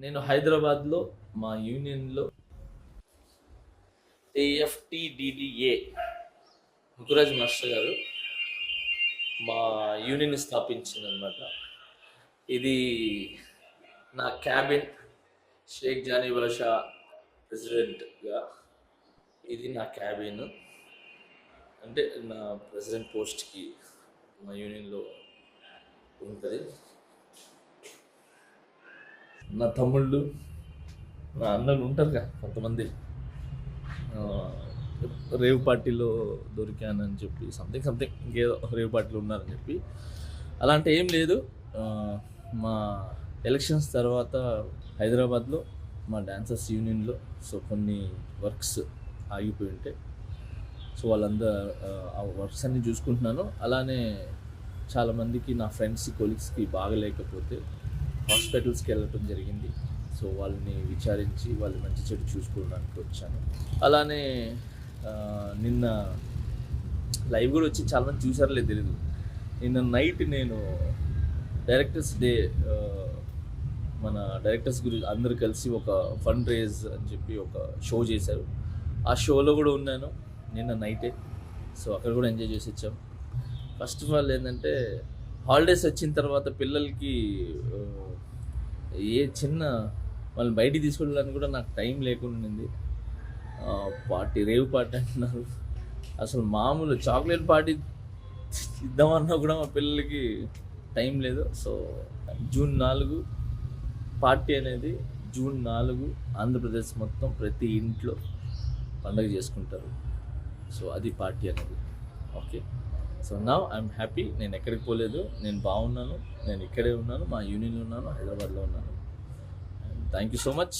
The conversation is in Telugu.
నేను హైదరాబాద్లో మా యూనియన్లో ఏఎఫ్టిడిడిఏ ముకురాజ్ మాస్టర్ గారు మా యూనియన్ స్థాపించిందనమాట. ఇది నా క్యాబిన్, షేక్ జానీ బాషా ప్రెసిడెంట్గా ఇది నా క్యాబిన్. అంటే నా ప్రెసిడెంట్ పోస్ట్కి మా యూనియన్లో ఉంటుంది. నా తమ్ముళ్ళు, నా అన్నలు ఉంటారుగా కొంతమంది, రేవ్ పార్టీలో దొరికానని చెప్పి సంథింగ్ ఇంకేదో రేవ్ పార్టీలో ఉన్నారని చెప్పి అలాంటి ఏం లేదు. మా ఎలక్షన్స్ తర్వాత హైదరాబాద్లో మా డాన్సర్స్ యూనియన్లో కొన్ని వర్క్స్ ఆగిపోయి ఉంటాయి. సో వాళ్ళందరూ ఆ వర్క్స్ అన్నీ చూసుకుంటున్నాను. అలానే చాలామందికి నా ఫ్రెండ్స్ కొలీగ్స్కి బాగలేకపోతే హాస్పిటల్స్కి వెళ్ళటం జరిగింది. సో వాళ్ళని విచారించి వాళ్ళు మంచి చెడు చూసుకోవడానికి వచ్చాను. అలానే నిన్న లైవ్ కూడా వచ్చి చాలామంది చూసారో లేదు తెలియదు. నిన్న నైట్ నేను డైరెక్టర్స్ డే, మన డైరెక్టర్స్ గురించి అందరూ కలిసి ఒక ఫండ్ రేజ్ అని చెప్పి ఒక షో చేశారు. ఆ షోలో కూడా ఉన్నాను నిన్న నైటే. సో అక్కడ కూడా ఎంజాయ్ చేసి వచ్చాం. ఫస్ట్ ఆఫ్ ఆల్ ఏంటంటే హాలిడేస్ వచ్చిన తర్వాత పిల్లలకి ఏ చిన్న వాళ్ళని బయటికి తీసుకెళ్ళడానికి కూడా నాకు టైం లేకుండా ఉంది. పార్టీ, రేవ్ పార్టీ అంటున్నారు. అసలు మామూలు చాక్లెట్ పార్టీ ఇద్దామన్నా కూడా మా పిల్లలకి టైం లేదు. సో జూన్ 4 పార్టీ అనేది, జూన్ 4 ఆంధ్రప్రదేశ్ మొత్తం ప్రతి ఇంట్లో పండుగ చేసుకుంటారు. సో అది పార్టీ అనేది. Okay, so now I'm happy. నేను ఎక్కడికి పోలేదు, నేను బాగున్నాను, నేను ఇక్కడే ఉన్నాను, మా యూనియన్లో ఉన్నాను, హైదరాబాద్లో ఉన్నాను. Thank you so much.